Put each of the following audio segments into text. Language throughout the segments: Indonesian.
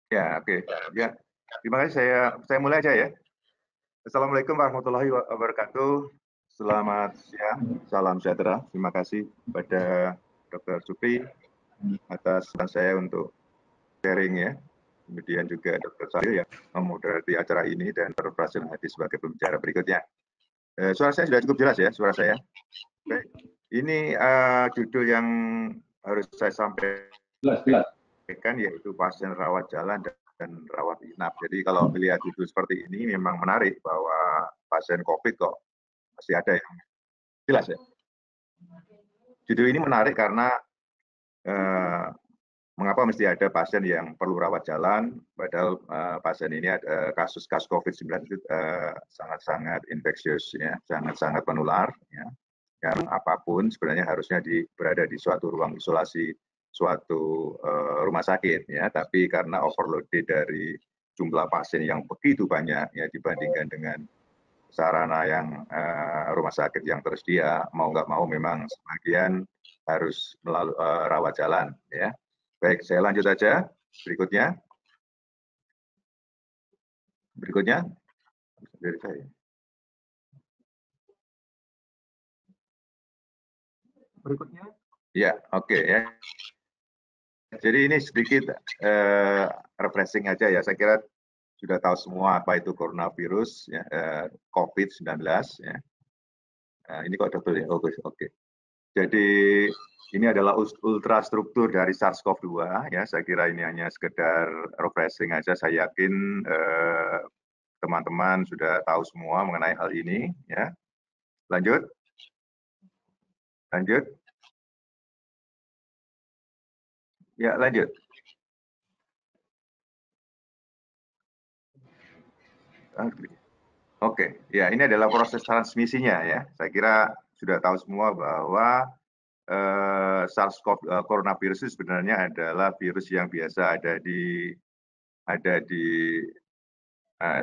Ya, oke. Ya, terima kasih. Saya mulai aja ya. Assalamualaikum warahmatullahi wabarakatuh. Selamat siang, salam sejahtera. Terima kasih kepada Dr. Supri atas saya untuk sharing ya. Kemudian juga Dr. Salil yang memoderasi acara ini dan Dr. Prasil Hadi sebagai pembicara berikutnya. Suara saya sudah cukup jelas ya, suara saya. Baik. Ini judul yang harus saya sampaikan yaitu pasien rawat jalan dan rawat inap. Jadi kalau melihat judul seperti ini memang menarik bahwa pasien COVID kok masih ada yang jelas ya. Judul ini menarik karena mengapa mesti ada pasien yang perlu rawat jalan, padahal pasien ini ada kasus-kasus COVID-19 itu sangat-sangat infeksius, ya, sangat-sangat menular. Ya. Yang apapun sebenarnya harusnya berada di suatu ruang isolasi, suatu rumah sakit, ya. Tapi karena overloaded dari jumlah pasien yang begitu banyak, ya, dibandingkan dengan sarana yang rumah sakit yang tersedia, mau nggak mau memang sebagian harus melalui rawat jalan, ya. Baik, saya lanjut aja. Berikutnya. Dari saya. Berikutnya. Ya, oke ya. Jadi ini sedikit refreshing aja ya. Saya kira sudah tahu semua apa itu coronavirus, ya, COVID-19. Ya. Ini kok double ya? Oke. Jadi ini adalah ultrastruktur dari SARS-CoV-2 ya. Saya kira ini hanya sekedar refreshing aja. Saya yakin teman-teman sudah tahu semua mengenai hal ini ya. Lanjut. Ya, lanjut. Oke, ya ini adalah proses transmisinya ya. Saya kira sudah tahu semua bahwa SARS-CoV coronavirus itu sebenarnya adalah virus yang biasa ada di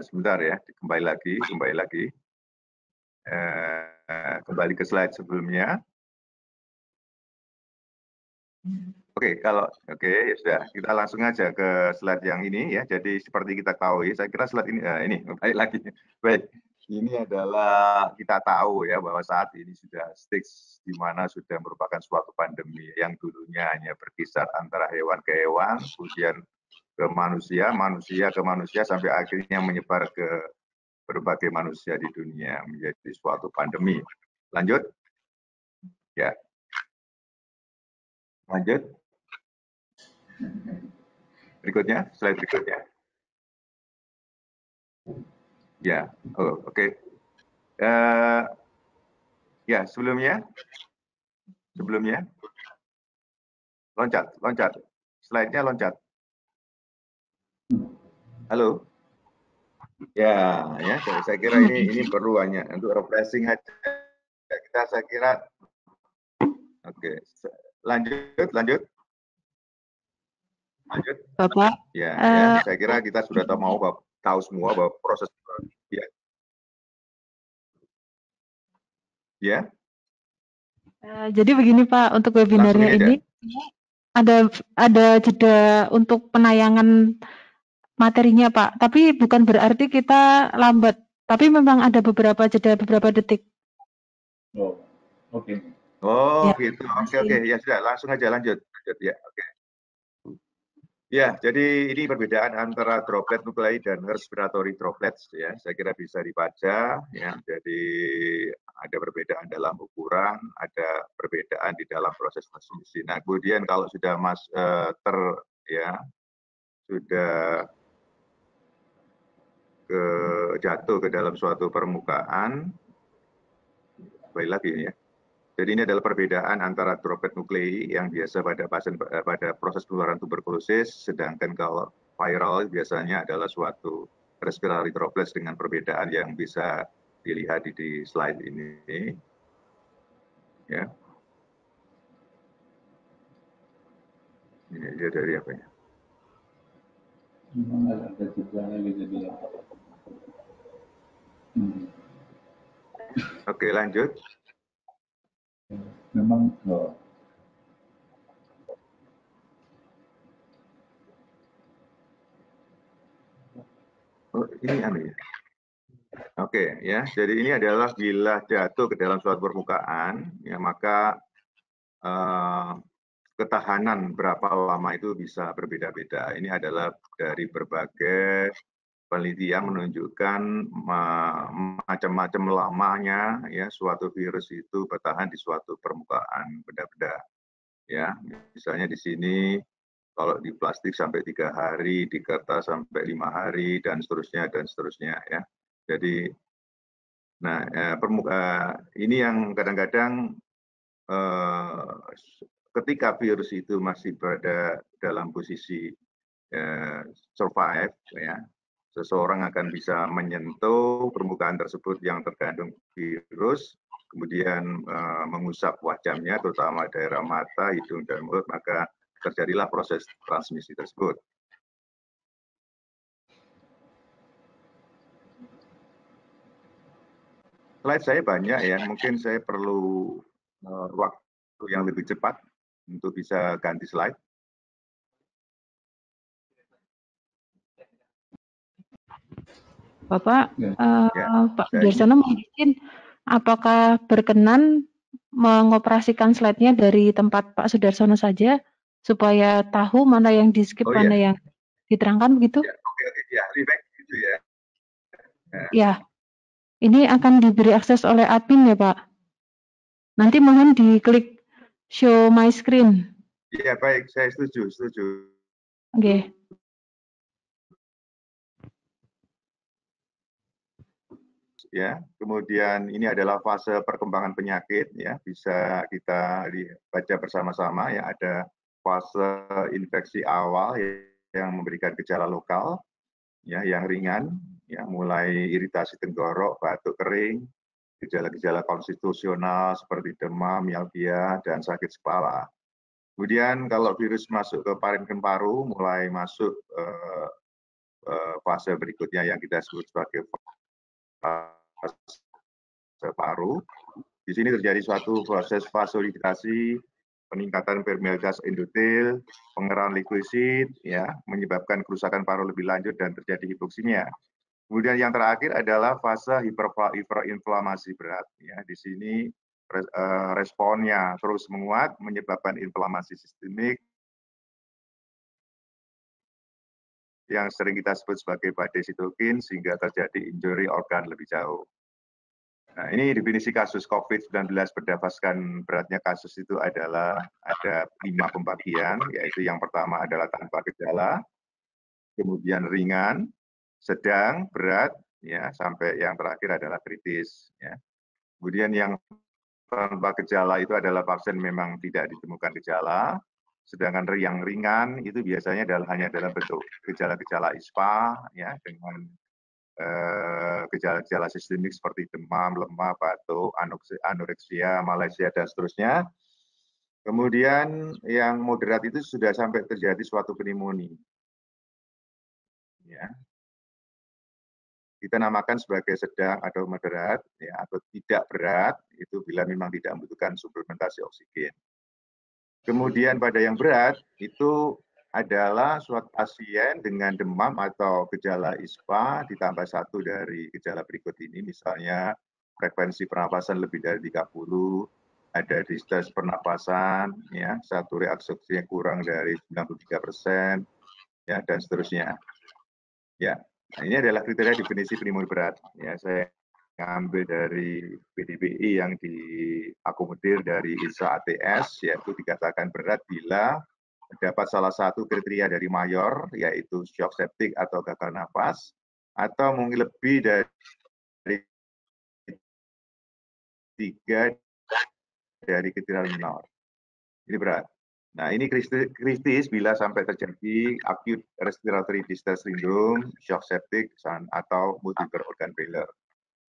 sebentar ya, kembali lagi. Kembali ke slide sebelumnya. Oke, ya sudah, kita langsung aja ke slide yang ini ya. Jadi seperti kita tahu, saya kira slide ini baik lagi. Baik, ini adalah kita tahu ya bahwa saat ini sudah stage di mana sudah merupakan suatu pandemi yang dulunya hanya berkisar antara hewan ke hewan, kemudian ke manusia, manusia ke manusia, sampai akhirnya menyebar ke berbagai manusia di dunia menjadi suatu pandemi. Lanjut, ya. Lanjut. Berikutnya, slide berikutnya. Ya, oke. Ya, sebelumnya. Loncat. Slide-nya loncat. Halo. Ya, saya kira ini perlu hanya untuk refreshing aja. Saya kira. Oke, lanjut. Bapak. Ya, saya kira kita sudah tahu semua bahwa proses ya. Jadi begini Pak, untuk webinarnya ini ada jeda untuk penayangan materinya Pak, tapi bukan berarti kita lambat, tapi memang ada jeda beberapa detik. Oh, oke. Oh, gitu. Oke. Ya sudah, langsung aja lanjut. Ya, oke. Ya, jadi ini perbedaan antara droplet nuklei dan respiratory droplets ya. Saya kira bisa dibaca ya. Jadi ada perbedaan dalam ukuran, ada perbedaan di dalam proses transmisi. Nah, kemudian kalau sudah sudah jatuh ke dalam suatu permukaan, kembali lagi ya. Jadi ini adalah perbedaan antara droplet nuklei yang biasa pada proses penularan tuberkulosis, sedangkan kalau viral biasanya adalah suatu respiratory droplets dengan perbedaan yang bisa dilihat di slide ini. Ya. Ini dia dari apa ya? Oke, lanjut. Memang oh. Ini aneh. Oke, ya. Jadi ini adalah bila jatuh ke dalam suatu permukaan, ya maka ketahanan berapa lama itu bisa berbeda-beda. Ini adalah dari berbagai penelitian menunjukkan macam-macam lamanya ya suatu virus itu bertahan di suatu permukaan benda-benda. Ya, misalnya di sini kalau di plastik sampai 3 hari, di kertas sampai 5 hari dan seterusnya ya. Jadi, nah ini yang kadang-kadang ketika virus itu masih berada dalam posisi survive, ya, seseorang akan bisa menyentuh permukaan tersebut yang terkandung virus, kemudian mengusap wajahnya, terutama daerah mata, hidung, dan mulut, maka terjadilah proses transmisi tersebut. Slide saya banyak ya, mungkin saya perlu waktu yang lebih cepat untuk bisa ganti slide. Bapak, Pak Sudarsono mungkin apakah berkenan mengoperasikan slide-nya dari tempat Pak Sudarsono saja supaya tahu mana yang di skip, mana yang diterangkan begitu? Ya, oke, ya, lebih baik gitu ya. Ya, ini akan diberi akses oleh admin ya Pak. Nanti mohon diklik show my screen. Iya baik, saya setuju. Oke. Ya, kemudian ini adalah fase perkembangan penyakit ya, bisa kita baca bersama-sama ya, ada fase infeksi awal yang memberikan gejala lokal ya, yang ringan ya, mulai iritasi tenggorok, batuk kering, gejala-gejala konstitusional seperti demam, mialgia, dan sakit kepala. Kemudian kalau virus masuk ke parenkim paru, mulai masuk fase berikutnya yang kita sebut sebagai fase paru. Di sini terjadi suatu proses vasodilatasi, peningkatan permeabilitas endotel, pengerahan leukosit, ya, menyebabkan kerusakan paru lebih lanjut dan terjadi hipoksimia. Kemudian yang terakhir adalah fase hiperinflamasi berat. Ya, di sini responnya terus menguat, menyebabkan inflamasi sistemik yang sering kita sebut sebagai badai sitokin sehingga terjadi injury organ lebih jauh. Nah, ini definisi kasus COVID-19 berdasarkan beratnya kasus itu adalah ada 5 pembagian, yaitu yang pertama adalah tanpa gejala, kemudian ringan, sedang, berat, ya, sampai yang terakhir adalah kritis. Ya. Kemudian yang tanpa gejala itu adalah pasien memang tidak ditemukan gejala, sedangkan yang ringan itu biasanya hanya dalam bentuk gejala-gejala ISPA, ya, dengan gejala-gejala sistemik seperti demam, lemah, batuk, anoreksia, malaisia, dan seterusnya. Kemudian yang moderat itu sudah sampai terjadi suatu pneumonia. Ya. Kita namakan sebagai sedang atau moderat, ya, atau tidak berat, itu bila memang tidak membutuhkan suplementasi oksigen. Kemudian pada yang berat, itu adalah suatu pasien dengan demam atau gejala ISPA ditambah satu dari gejala berikut ini, misalnya frekuensi pernapasan lebih dari 30, ada distress pernapasan, ya, saturasi oksigen kurang dari 93%, ya, dan seterusnya. Ya, nah ini adalah kriteria definisi pneumonia berat. Ya, saya ngambil dari PDBI yang diakomodir dari ISA ATS, yaitu dikatakan berat bila terdapat salah satu kriteria dari mayor, yaitu shock septic atau gagal nafas, atau mungkin lebih dari 3 dari kriteria minor. Ini berat. Nah, ini kritis bila sampai terjadi acute respiratory distress syndrome, shock septic, atau multiple organ failure.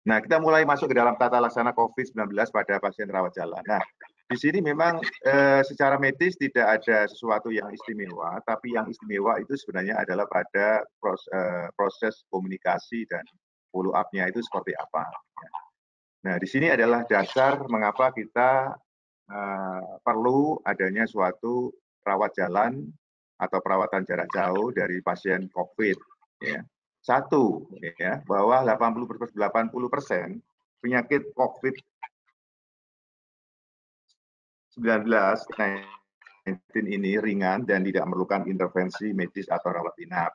Nah, kita mulai masuk ke dalam tata laksana COVID-19 pada pasien rawat jalan. Nah, di sini memang secara medis tidak ada sesuatu yang istimewa, tapi yang istimewa itu sebenarnya adalah pada proses komunikasi dan follow up-nya itu seperti apa. Nah, di sini adalah dasar mengapa kita perlu adanya suatu rawat jalan atau perawatan jarak jauh dari pasien COVID. Ya. Satu, ya, bahwa 80% penyakit COVID-19 ini ringan dan tidak memerlukan intervensi medis atau rawat inap.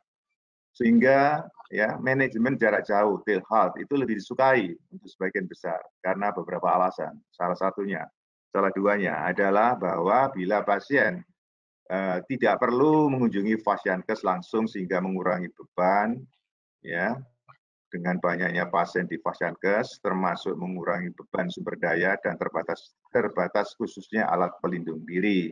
Sehingga ya manajemen jarak jauh telehealth itu lebih disukai untuk sebagian besar karena beberapa alasan. Salah duanya adalah bahwa bila pasien tidak perlu mengunjungi Fasiankes langsung sehingga mengurangi beban, ya dengan banyaknya pasien di Fasiankes termasuk mengurangi beban sumber daya dan terbatas khususnya alat pelindung diri.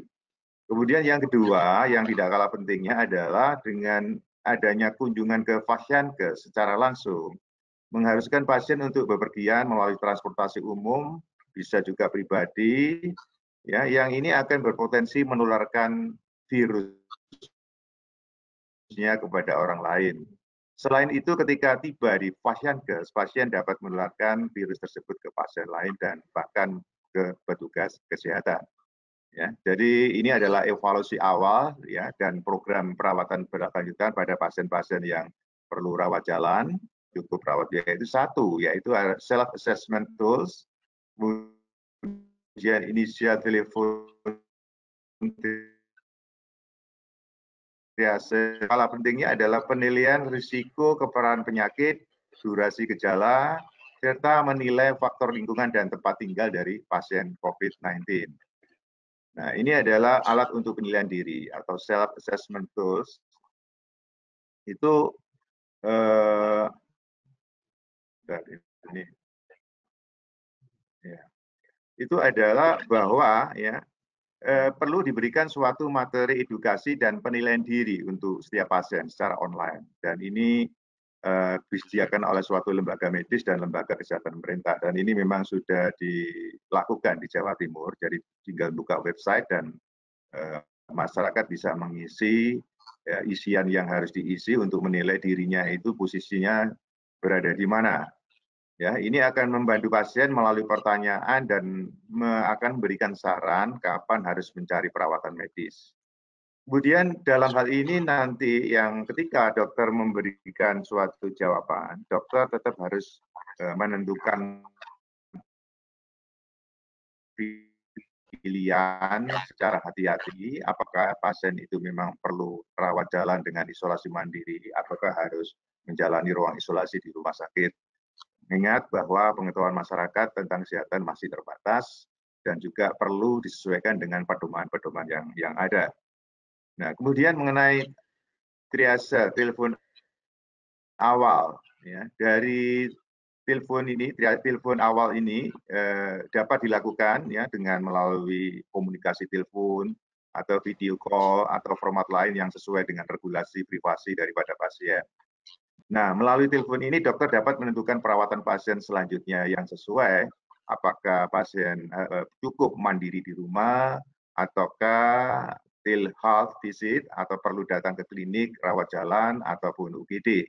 Kemudian yang kedua, yang tidak kalah pentingnya adalah dengan adanya kunjungan ke Fasiankes secara langsung, mengharuskan pasien untuk bepergian melalui transportasi umum, bisa juga pribadi, ya, yang ini akan berpotensi menularkan virusnya kepada orang lain. Selain itu, ketika tiba di Fasiankes, pasien dapat menularkan virus tersebut ke pasien lain dan bahkan ke petugas kesehatan. Ya, jadi ini adalah evaluasi awal ya dan program perawatan berkelanjutan pada pasien-pasien yang perlu rawat jalan, cukup rawat yaitu satu, yaitu self assessment tools, kemudian inisial telepon triase. Skala pentingnya adalah penilaian risiko keparahan penyakit, durasi gejala, serta menilai faktor lingkungan dan tempat tinggal dari pasien COVID-19. Nah, ini adalah alat untuk penilaian diri atau self assessment tools. Itu ini ya. Itu adalah bahwa ya perlu diberikan suatu materi edukasi dan penilaian diri untuk setiap pasien secara online. Dan ini disediakan oleh suatu lembaga medis dan lembaga kesehatan pemerintah. Dan ini memang sudah dilakukan di Jawa Timur. Jadi tinggal buka website dan masyarakat bisa mengisi ya, isian yang harus diisi untuk menilai dirinya itu posisinya berada di mana. Ya, ini akan membantu pasien melalui pertanyaan dan akan memberikan saran kapan harus mencari perawatan medis. Kemudian dalam hal ini nanti yang ketika dokter memberikan suatu jawaban, dokter tetap harus menentukan pilihan secara hati-hati apakah pasien itu memang perlu rawat jalan dengan isolasi mandiri ataukah harus menjalani ruang isolasi di rumah sakit. Ingat bahwa pengetahuan masyarakat tentang kesehatan masih terbatas dan juga perlu disesuaikan dengan pedoman-pedoman yang ada. Nah, kemudian mengenai triase telepon awal, ya, dari telepon awal ini dapat dilakukan ya dengan melalui komunikasi telepon atau video call atau format lain yang sesuai dengan regulasi privasi daripada pasien. Nah, melalui telepon ini dokter dapat menentukan perawatan pasien selanjutnya yang sesuai, apakah pasien cukup mandiri di rumah, ataukah telehealth visit, atau perlu datang ke klinik, rawat jalan, ataupun UGD.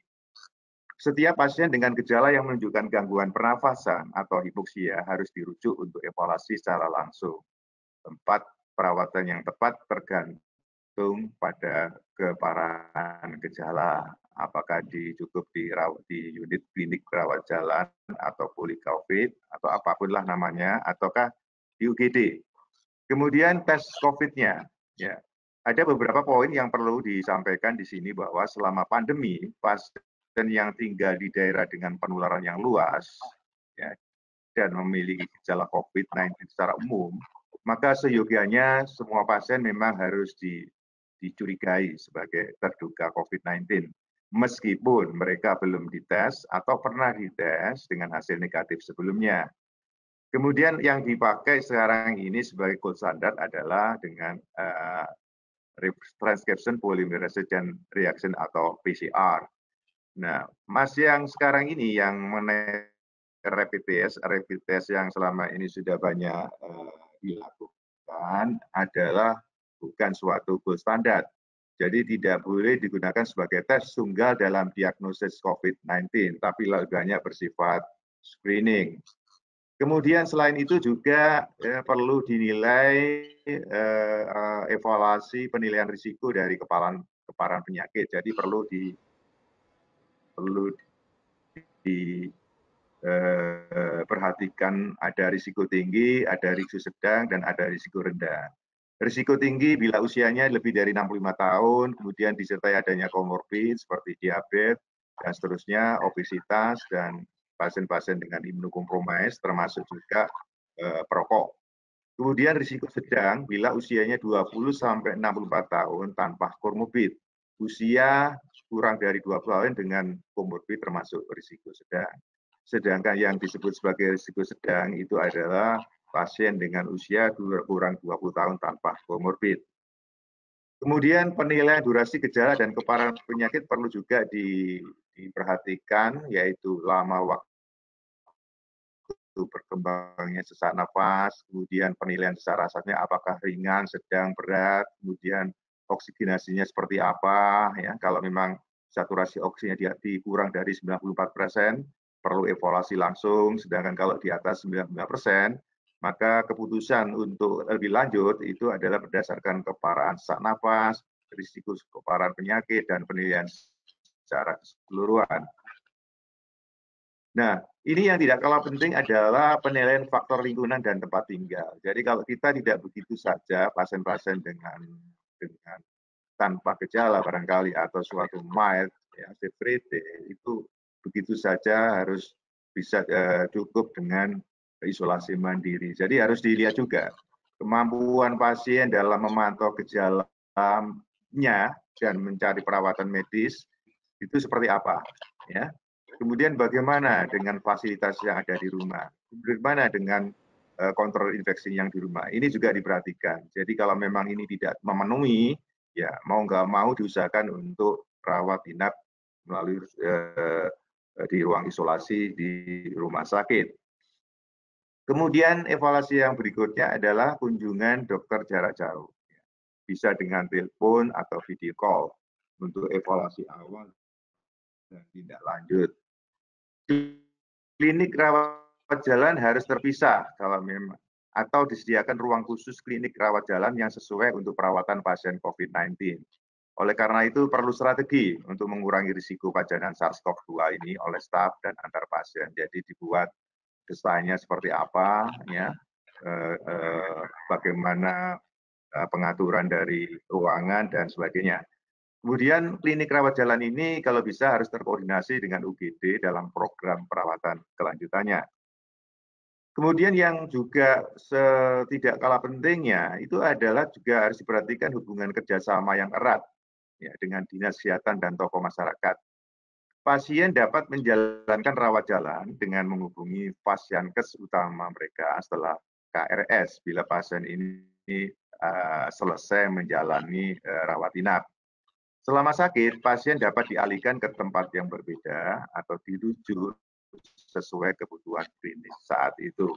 Setiap pasien dengan gejala yang menunjukkan gangguan pernafasan atau hipoksia harus dirujuk untuk evaluasi secara langsung. Tempat perawatan yang tepat tergantung pada keparahan gejala, apakah cukup di unit klinik rawat jalan atau poli COVID atau apapun lah namanya, ataukah di UGD. Kemudian tes COVID-nya, ya, ada beberapa poin yang perlu disampaikan di sini bahwa selama pandemi, pasien yang tinggal di daerah dengan penularan yang luas, ya, dan memiliki gejala COVID-19 secara umum, maka seyogianya semua pasien memang harus dicurigai sebagai terduga COVID-19. Meskipun mereka belum dites atau pernah dites dengan hasil negatif sebelumnya. Kemudian yang dipakai sekarang ini sebagai gold standard adalah dengan transcription polymerase chain reaction atau PCR. Nah, Mas yang sekarang ini yang rapid test yang selama ini sudah banyak dilakukan adalah bukan suatu gold standard. Jadi tidak boleh digunakan sebagai tes tunggal dalam diagnosis COVID-19, tapi lebih banyak bersifat screening. Kemudian selain itu juga perlu dinilai evaluasi penilaian risiko dari keparahan penyakit. Jadi perlu perlu diperhatikan ada risiko tinggi, ada risiko sedang, dan ada risiko rendah. Risiko tinggi bila usianya lebih dari 65 tahun, kemudian disertai adanya komorbid seperti diabetes, dan seterusnya, obesitas, dan pasien-pasien dengan imunokompromis, termasuk juga perokok. Kemudian risiko sedang bila usianya 20 sampai 64 tahun tanpa komorbid. Usia kurang dari 20 tahun dengan komorbid termasuk risiko sedang. Sedangkan yang disebut sebagai risiko sedang itu adalah pasien dengan usia kurang 20 tahun tanpa komorbid. Kemudian penilaian durasi gejala dan keparahan penyakit perlu juga diperhatikan, yaitu lama waktu berkembangnya sesak napas, kemudian penilaian sesak rasanya apakah ringan, sedang, berat, kemudian oksigenasinya seperti apa, ya. Kalau memang saturasi oksigennya kurang dari 94%, perlu evaluasi langsung, sedangkan kalau di atas 95%, maka keputusan untuk lebih lanjut itu adalah berdasarkan keparahan sesak napas, risiko keparahan penyakit, dan penilaian secara keseluruhan. Nah, ini yang tidak kalah penting adalah penilaian faktor lingkungan dan tempat tinggal. Jadi kalau kita tidak begitu saja pasien-pasien dengan tanpa gejala barangkali atau suatu mild, ya, severity, itu begitu saja harus bisa cukup dengan isolasi mandiri. Jadi harus dilihat juga kemampuan pasien dalam memantau gejalanya dan mencari perawatan medis itu seperti apa, ya. Kemudian bagaimana dengan fasilitas yang ada di rumah? Bagaimana dengan kontrol infeksi yang di rumah? Ini juga diperhatikan. Jadi kalau memang ini tidak memenuhi, ya mau nggak mau diusahakan untuk rawat inap melalui di ruang isolasi di rumah sakit. Kemudian evaluasi yang berikutnya adalah kunjungan dokter jarak jauh. Bisa dengan telepon atau video call untuk evaluasi awal dan tindak lanjut. Klinik rawat jalan harus terpisah kalau memang, atau disediakan ruang khusus klinik rawat jalan yang sesuai untuk perawatan pasien COVID-19. Oleh karena itu perlu strategi untuk mengurangi risiko pajanan SARS-CoV-2 ini oleh staf dan antar pasien. Jadi dibuat desainnya seperti apa, ya, bagaimana pengaturan dari ruangan dan sebagainya. Kemudian klinik rawat jalan ini kalau bisa harus terkoordinasi dengan UGD dalam program perawatan kelanjutannya. Kemudian yang juga tidak kalah pentingnya itu adalah juga harus diperhatikan hubungan kerjasama yang erat, ya, dengan dinas kesehatan dan tokoh masyarakat. Pasien dapat menjalankan rawat jalan dengan menghubungi pasienkes utama mereka setelah KRS bila pasien ini selesai menjalani rawat inap. Selama sakit, pasien dapat dialihkan ke tempat yang berbeda atau dirujuk sesuai kebutuhan klinis saat itu.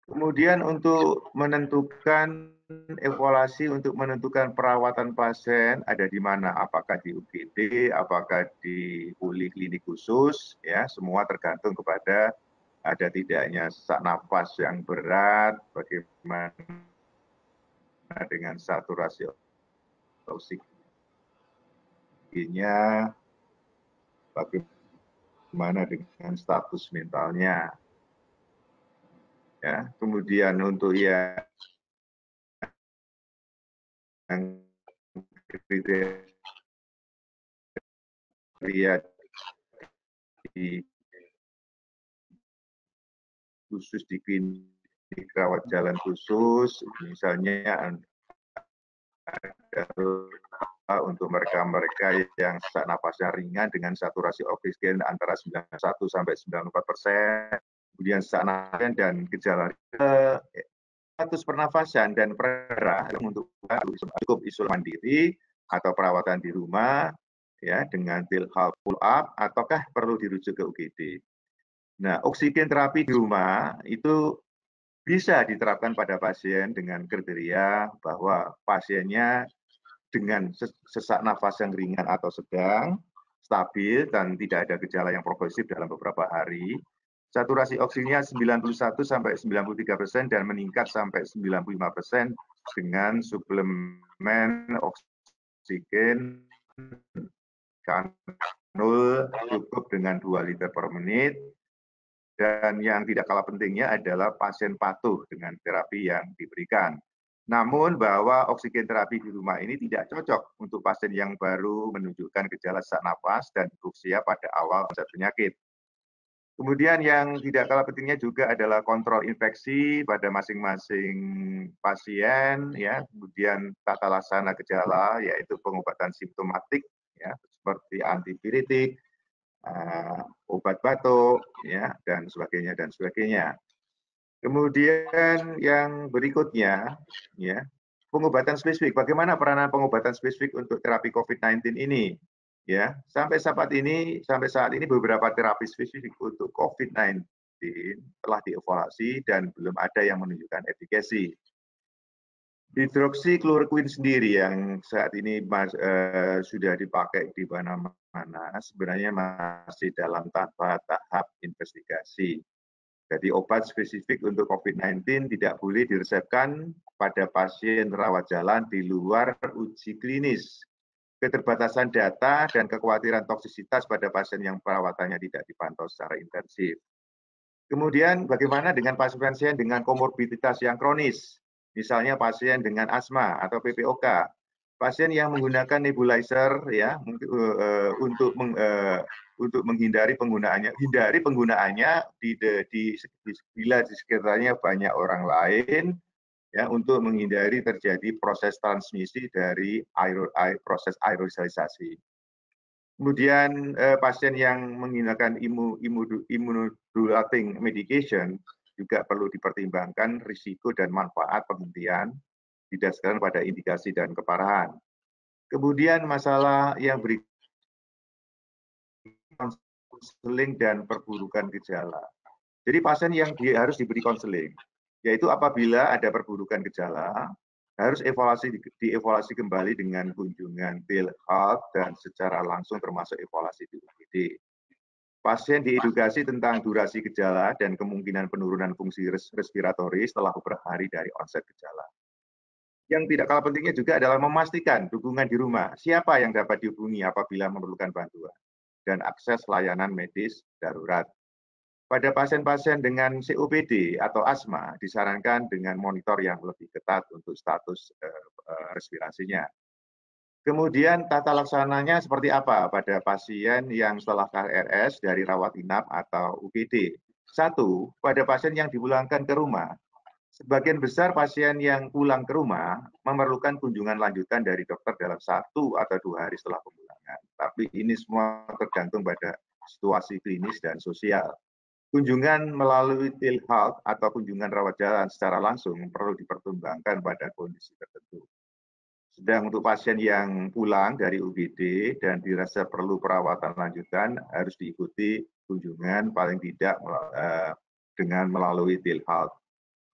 Kemudian untuk menentukan evaluasi untuk menentukan perawatan pasien ada di mana, apakah di UGD, apakah di poliklinik khusus, ya, semua tergantung kepada ada tidaknya sesak napas yang berat, bagaimana dengan saturasi oksigennya, bagaimana dengan status mentalnya, ya. Kemudian untuk yang kriteria di khusus di klinik rawat jalan khusus, misalnya untuk mereka-mereka yang sesak napasnya ringan dengan saturasi oksigen antara 91 sampai 94%, kemudian sesak napas dan gejala status pernafasan dan perah untuk cukup isolasi mandiri atau perawatan di rumah, ya, dengan hal pull up ataukah perlu dirujuk ke UGD. Nah, oksigen terapi di rumah itu bisa diterapkan pada pasien dengan kriteria bahwa pasiennya dengan sesak nafas yang ringan atau sedang, stabil, dan tidak ada gejala yang progresif dalam beberapa hari. Saturasi oksigennya 91 sampai 93% dan meningkat sampai 95% dengan suplemen oksigen kanul cukup dengan 2 liter per menit, dan yang tidak kalah pentingnya adalah pasien patuh dengan terapi yang diberikan. Namun bahwa oksigen terapi di rumah ini tidak cocok untuk pasien yang baru menunjukkan gejala sesak napas dan hipoksia pada awal onset penyakit. Kemudian yang tidak kalah pentingnya juga adalah kontrol infeksi pada masing-masing pasien, ya. Kemudian tata laksana gejala, yaitu pengobatan simptomatik, ya, seperti antivirotik, obat batuk, ya, dan sebagainya dan sebagainya. Kemudian yang berikutnya, ya, pengobatan spesifik. Bagaimana peranan pengobatan spesifik untuk terapi COVID-19 ini? Ya, sampai saat ini beberapa terapi spesifik untuk COVID-19 telah dievaluasi dan belum ada yang menunjukkan efikasi. Hidroksikloroquine sendiri yang saat ini sudah dipakai di mana-mana sebenarnya masih dalam tahap investigasi. Jadi obat spesifik untuk COVID-19 tidak boleh diresepkan pada pasien rawat jalan di luar uji klinis. Keterbatasan data dan kekhawatiran toksisitas pada pasien yang perawatannya tidak dipantau secara intensif. Kemudian bagaimana dengan pasien-pasien dengan komorbiditas yang kronis, misalnya pasien dengan asma atau PPOK, pasien yang menggunakan nebulizer, ya, untuk menghindari penggunaannya, bila di sekitarnya banyak orang lain, ya, untuk menghindari terjadi proses transmisi dari proses aerosolisasi. Kemudian pasien yang menggunakan immunomodulating medication juga perlu dipertimbangkan risiko dan manfaat penghentian didasarkan pada indikasi dan keparahan. Kemudian masalah yang berikutnya konseling dan perburukan gejala. Jadi pasien yang harus diberi konseling, yaitu apabila ada perburukan gejala, harus dievaluasi kembali dengan kunjungan telehealth dan secara langsung termasuk evaluasi di UGD. Pasien diedukasi tentang durasi gejala dan kemungkinan penurunan fungsi respiratori setelah beberapa hari dari onset gejala. Yang tidak kalah pentingnya juga adalah memastikan dukungan di rumah, siapa yang dapat dihubungi apabila memerlukan bantuan, dan akses layanan medis darurat. Pada pasien-pasien dengan COPD atau asma disarankan dengan monitor yang lebih ketat untuk status respirasinya. Kemudian tata laksananya seperti apa pada pasien yang setelah KRS dari rawat inap atau UGD? 1. Pada pasien yang dipulangkan ke rumah, sebagian besar pasien yang pulang ke rumah memerlukan kunjungan lanjutan dari dokter dalam 1 atau 2 hari setelah pemulangan. Tapi ini semua tergantung pada situasi klinis dan sosial. Kunjungan melalui telehealth atau kunjungan rawat jalan secara langsung perlu dipertimbangkan pada kondisi tertentu. Sedang untuk pasien yang pulang dari UGD dan dirasa perlu perawatan lanjutan harus diikuti kunjungan paling tidak dengan melalui telehealth.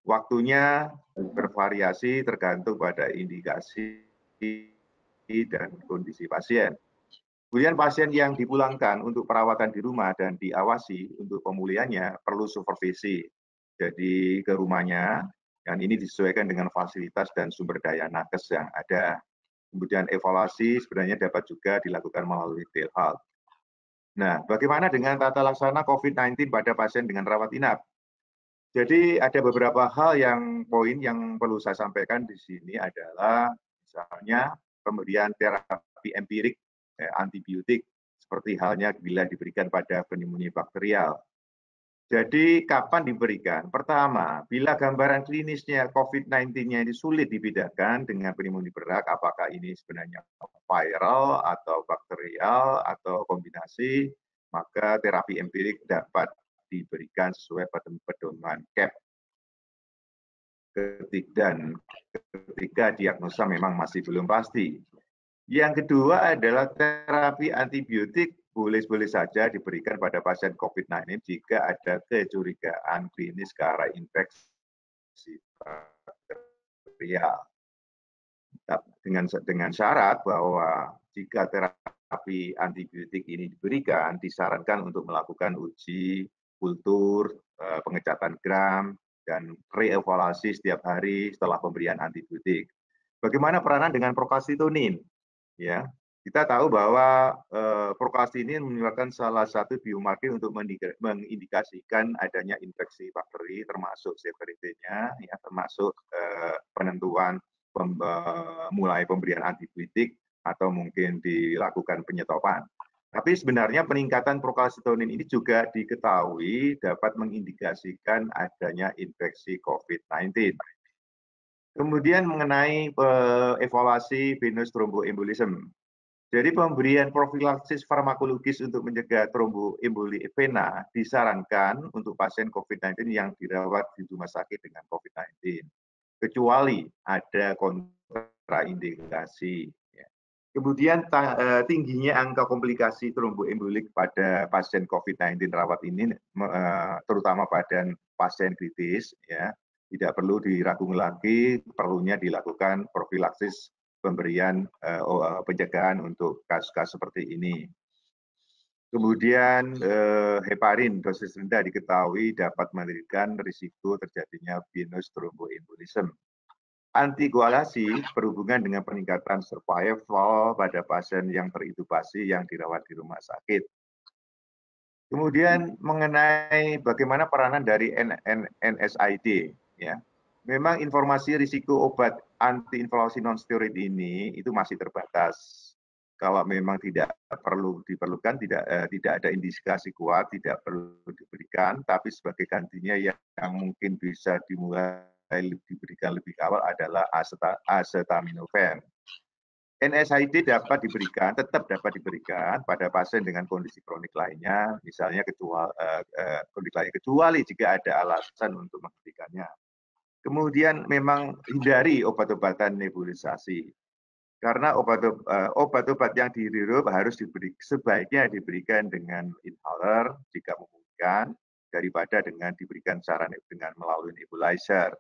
Waktunya bervariasi tergantung pada indikasi dan kondisi pasien. Kemudian pasien yang dipulangkan untuk perawatan di rumah dan diawasi untuk pemulihannya perlu supervisi. Jadi ke rumahnya, dan ini disesuaikan dengan fasilitas dan sumber daya nakes yang ada. Kemudian evaluasi sebenarnya dapat juga dilakukan melalui telehealth. Nah, bagaimana dengan tata laksana COVID-19 pada pasien dengan rawat inap? Jadi ada beberapa hal poin yang perlu saya sampaikan di sini adalah misalnya pemberian terapi empirik antibiotik seperti halnya bila diberikan pada pneumonia bakterial. Jadi kapan diberikan? Pertama, bila gambaran klinisnya COVID-19-nya ini sulit dibedakan dengan pneumonia berat, apakah ini sebenarnya viral atau bakterial atau kombinasi, maka terapi empirik dapat diberikan sesuai pedoman CAP. Ketika diagnosa memang masih belum pasti. Yang kedua adalah terapi antibiotik boleh saja diberikan pada pasien COVID-19 jika ada kecurigaan klinis ke arah infeksi bakterial. Dengan syarat bahwa jika terapi antibiotik ini diberikan, disarankan untuk melakukan uji kultur, pengecatan gram, dan reevaluasi setiap hari setelah pemberian antibiotik. Bagaimana peranan dengan procalcitonin? Ya, Kita tahu bahwa proklamasi ini merupakan salah satu biomarker untuk mengindikasikan adanya infeksi bakteri, termasuk severity-nya, ya, termasuk penentuan mulai pemberian antibiotik atau mungkin dilakukan penyetopan. Tapi sebenarnya peningkatan prokalsitonin ini juga diketahui dapat mengindikasikan adanya infeksi COVID-19. Kemudian mengenai evaluasi venous thromboembolism. Jadi pemberian profilaksis farmakologis untuk mencegah tromboemboli vena disarankan untuk pasien COVID-19 yang dirawat di rumah sakit dengan COVID-19, kecuali ada kontraindikasi. Kemudian tingginya angka komplikasi tromboembolik pada pasien COVID-19 rawat ini, terutama pada pasien kritis, ya, tidak perlu diragukan lagi, perlunya dilakukan profilaksis pemberian pencegahan untuk kasus-kasus seperti ini. Kemudian heparin dosis rendah diketahui dapat memberikan risiko terjadinya venous thromboembolism. Antikoagulasi berhubungan dengan peningkatan survival pada pasien yang terintubasi yang dirawat di rumah sakit. Kemudian mengenai bagaimana peranan dari NSAID, ya. Memang informasi risiko obat antiinflamasi non-steroid ini itu masih terbatas. Kalau memang tidak diperlukan, tidak ada indikasi kuat, tidak perlu diberikan, tapi sebagai gantinya yang mungkin bisa diberikan lebih awal adalah acetaminophen. NSAID tetap dapat diberikan pada pasien dengan kondisi kronik lainnya, misalnya kecuali jika ada alasan untuk menghentikannya. Kemudian memang hindari obat-obatan nebulisasi, karena obat-obat yang dihirup harus sebaiknya diberikan dengan inhaler jika memungkinkan, daripada dengan diberikan dengan melalui nebulizer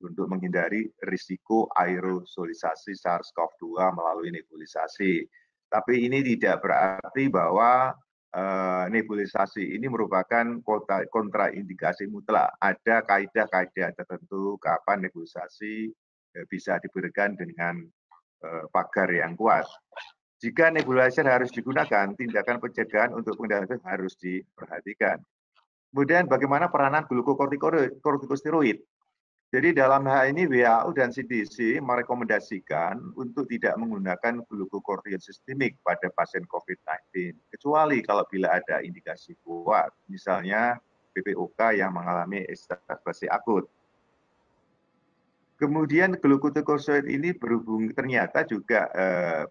untuk menghindari risiko aerosolisasi SARS-CoV-2 melalui nebulisasi. Tapi ini tidak berarti bahwa nebulisasi ini merupakan kontraindikasi mutlak. Ada kaidah-kaidah tertentu kapan nebulisasi bisa diberikan dengan pagar yang kuat. Jika nebulizer harus digunakan, tindakan pencegahan untuk pengendalian harus diperhatikan. Kemudian bagaimana peranan glukokortikosteroid? Jadi dalam hal ini WHO dan CDC merekomendasikan untuk tidak menggunakan glukokortikosteroid sistemik pada pasien COVID-19, kecuali kalau bila ada indikasi kuat, misalnya PPOK yang mengalami ekstravasi akut. Kemudian glukokortikosteroid ini ternyata juga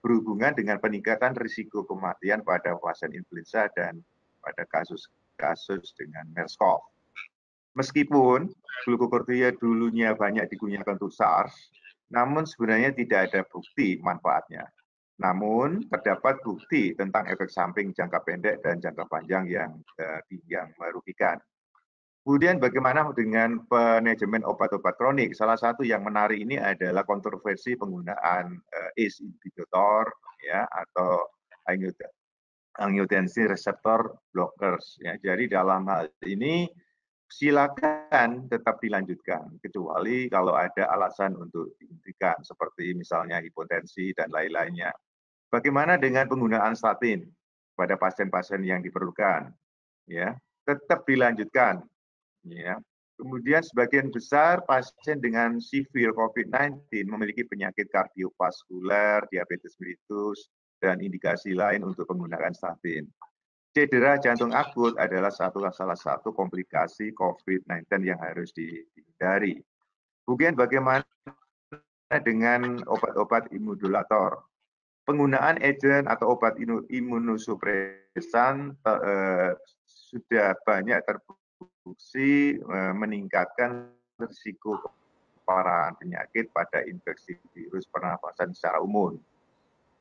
berhubungan dengan peningkatan risiko kematian pada pasien influenza dan pada kasus-kasus dengan MERS-CoV. Meskipun glukokortikosteroid dulunya banyak digunakan untuk SARS, namun sebenarnya tidak ada bukti manfaatnya. Namun terdapat bukti tentang efek samping jangka pendek dan jangka panjang yang merugikan. Kemudian bagaimana dengan manajemen obat-obat kronik? Salah satu yang menarik ini adalah kontroversi penggunaan ACE inhibitor, ya, atau angiotensin receptor blockers. Ya. Jadi dalam hal ini silakan tetap dilanjutkan, kecuali kalau ada alasan untuk dihentikan, seperti misalnya hipotensi dan lain-lainnya. Bagaimana dengan penggunaan statin pada pasien-pasien yang diperlukan? Ya, tetap dilanjutkan. Ya. Kemudian sebagian besar pasien dengan severe COVID-19 memiliki penyakit kardiovaskuler, diabetes mellitus, dan indikasi lain untuk penggunaan statin. Cedera jantung akut adalah salah satu komplikasi COVID-19 yang harus dihindari. Kemudian bagaimana dengan obat-obat imunomodulator? Penggunaan agen atau obat imunosupresan sudah banyak terbukti meningkatkan risiko keparahan penyakit pada infeksi virus pernafasan secara umum.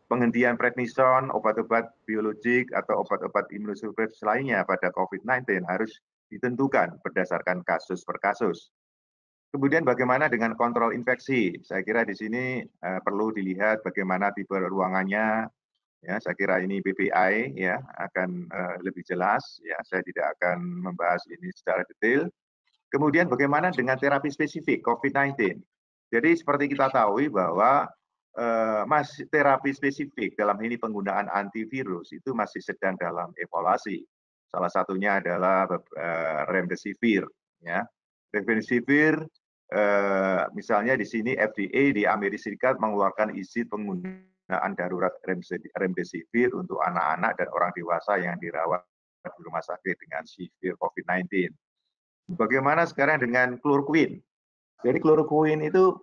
Penghentian prednison, obat-obat biologik atau obat-obat imunosupresis lainnya pada COVID-19 harus ditentukan berdasarkan kasus per kasus. Kemudian bagaimana dengan kontrol infeksi? Saya kira di sini perlu dilihat bagaimana tipe ruangannya. Ya, saya kira ini PPI ya akan lebih jelas. Ya, saya tidak akan membahas ini secara detail. Kemudian bagaimana dengan terapi spesifik COVID-19? Jadi seperti kita tahu bahwa masih terapi spesifik dalam ini penggunaan antivirus itu masih sedang dalam evaluasi. Salah satunya adalah remdesivir. Ya. Remdesivir, misalnya di sini FDA di Amerika Serikat mengeluarkan izin penggunaan darurat remdesivir untuk anak-anak dan orang dewasa yang dirawat di rumah sakit dengan severe COVID-19. Bagaimana sekarang dengan chloroquine? Jadi chloroquine itu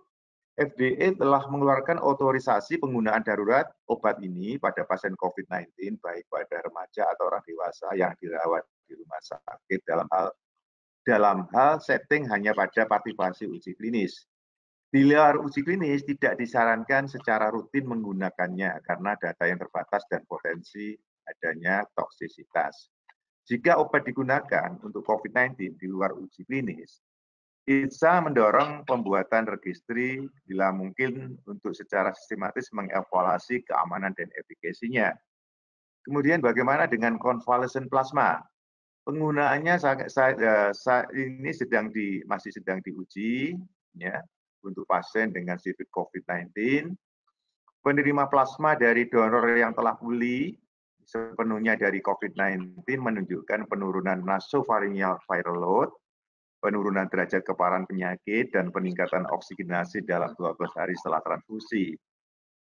FDA telah mengeluarkan otorisasi penggunaan darurat obat ini pada pasien COVID-19, baik pada remaja atau orang dewasa yang dirawat di rumah sakit dalam hal setting hanya pada partisipasi uji klinis. Di luar uji klinis tidak disarankan secara rutin menggunakannya karena data yang terbatas dan potensi adanya toksisitas. Jika obat digunakan untuk COVID-19 di luar uji klinis, ITSA mendorong pembuatan registri bila mungkin untuk secara sistematis mengevaluasi keamanan dan efikasinya. Kemudian bagaimana dengan convalescent plasma? Penggunaannya ini masih sedang diuji ya, untuk pasien dengan severe COVID-19. Penerima plasma dari donor yang telah pulih sepenuhnya dari COVID-19 menunjukkan penurunan nasopharyngeal viral load, penurunan derajat keparahan penyakit, dan peningkatan oksigenasi dalam 12 hari setelah transfusi.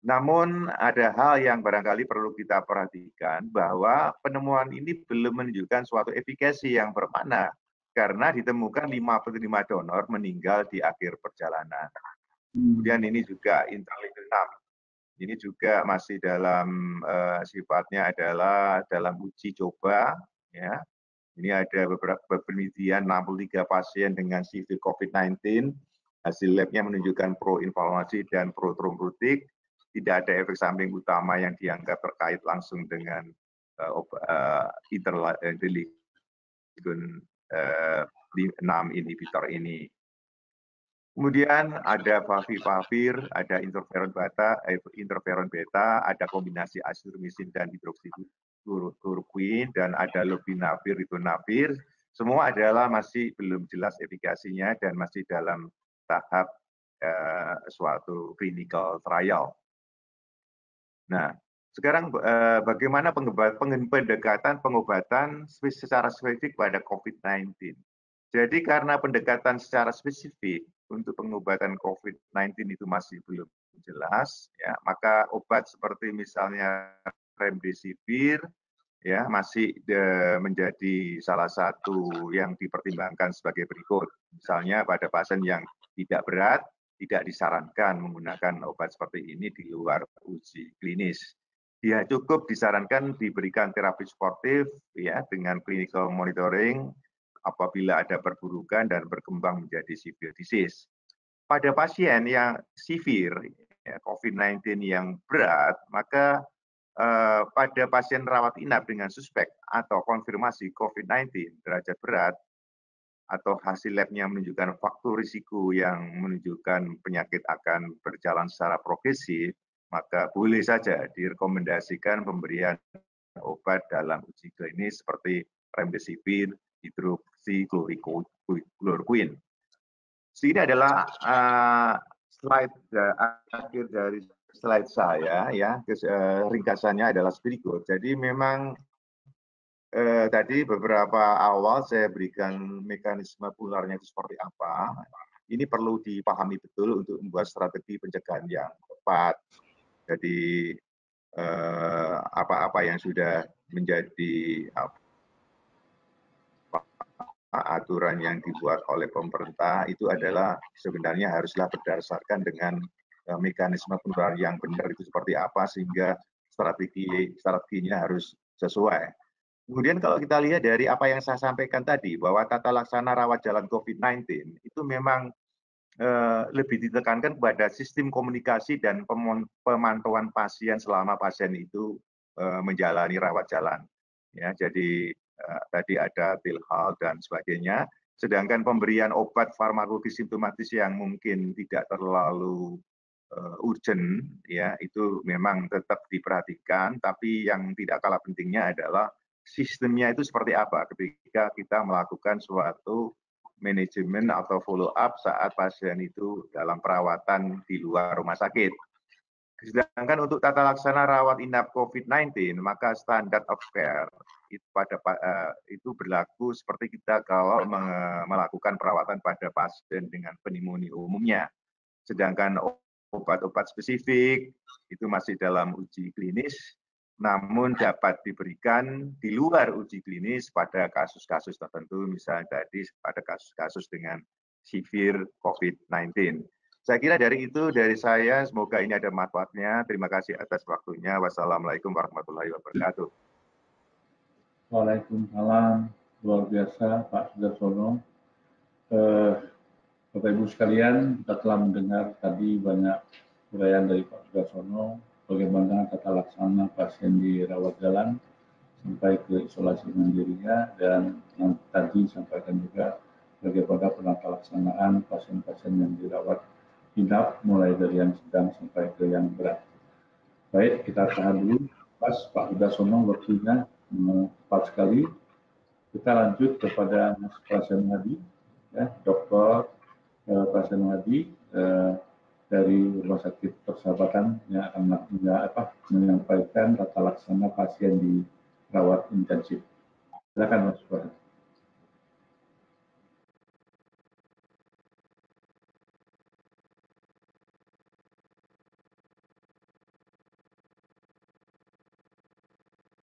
Namun ada hal yang barangkali perlu kita perhatikan bahwa penemuan ini belum menunjukkan suatu efikasi yang bermakna karena ditemukan 5 penerima donor meninggal di akhir perjalanan. Kemudian ini juga interleukin 6. Ini juga masih dalam sifatnya adalah dalam uji coba ya. Ini ada beberapa penelitian 63 pasien dengan severe COVID-19. Hasil labnya menunjukkan pro-inflamasi dan pro-trombotik. Tidak ada efek samping utama yang dianggap terkait langsung dengan interleukin 6 inhibitor ini. Kemudian ada favipiravir, ada interferon beta, ada kombinasi azithromycin dan hidroksikloroquine, dan ada lopinavir, ritonavir. Semua adalah masih belum jelas efikasinya dan masih dalam tahap suatu clinical trial. Nah, sekarang bagaimana pendekatan pengobatan secara spesifik pada COVID-19? Jadi karena pendekatan secara spesifik untuk pengobatan COVID-19 itu masih belum jelas, ya, maka obat seperti misalnya remdesivir ya masih menjadi salah satu yang dipertimbangkan sebagai berikut. Misalnya pada pasien yang tidak berat, tidak disarankan menggunakan obat seperti ini di luar uji klinis. Dia cukup disarankan diberikan terapi suportif ya dengan clinical monitoring apabila ada perburukan dan berkembang menjadi severe disease. Pada pasien yang severe ya, COVID-19 yang berat, maka pada pasien rawat inap dengan suspek atau konfirmasi COVID-19 derajat berat atau hasil labnya menunjukkan faktor risiko yang menunjukkan penyakit akan berjalan secara progresif, maka boleh saja direkomendasikan pemberian obat dalam uji klinis seperti remdesivir, hidroksikloroquine. Ini adalah slide akhir dari slide saya ya. Ringkasannya adalah berikut. Jadi memang tadi beberapa awal saya berikan mekanisme penularannya itu seperti apa. Ini perlu dipahami betul untuk membuat strategi pencegahan yang tepat. Jadi apa-apa yang sudah menjadi aturan yang dibuat oleh pemerintah itu adalah sebenarnya haruslah berdasarkan dengan mekanisme penularan yang benar itu seperti apa sehingga strateginya harus sesuai. Kemudian kalau kita lihat dari apa yang saya sampaikan tadi bahwa tata laksana rawat jalan COVID-19 itu memang lebih ditekankan kepada sistem komunikasi dan pemantauan pasien selama pasien itu menjalani rawat jalan. Ya, jadi tadi ada telehealth dan sebagainya. Sedangkan pemberian obat farmakologis simptomatis yang mungkin tidak terlalu urgent, ya itu memang tetap diperhatikan. Tapi yang tidak kalah pentingnya adalah sistemnya itu seperti apa ketika kita melakukan suatu manajemen atau follow up saat pasien itu dalam perawatan di luar rumah sakit. Sedangkan untuk tata laksana rawat inap COVID-19, maka standard of care itu berlaku seperti kita kalau melakukan perawatan pada pasien dengan pneumonia umumnya. Sedangkan obat-obat spesifik itu masih dalam uji klinis, namun dapat diberikan di luar uji klinis pada kasus-kasus tertentu, misalnya tadi pada kasus-kasus dengan severe COVID-19. Saya kira dari saya, semoga ini ada manfaatnya. Terima kasih atas waktunya. Wassalamualaikum warahmatullahi wabarakatuh. Waalaikumsalam, luar biasa Pak Sudarsono. Bapak Ibu sekalian, kita telah mendengar tadi banyak uraian dari Pak Sudarsono, bagaimana tata laksana pasien di rawat jalan sampai ke isolasi mandirinya, dan yang tadi disampaikan juga bagaimana penata laksanaan pasien-pasien yang dirawat inap mulai dari yang sedang sampai ke yang berat. Baik, kita tahan dulu. Pas Pak Sudarsono waktunya tepat sekali. Kita lanjut kepada Mas Prasen Hadi, ya, Dr. Prasen Hadi dari Rumah Sakit Persahabatan yang akan menyampaikan tata laksana pasien di rawat intensif. Silakan Mas Prasen.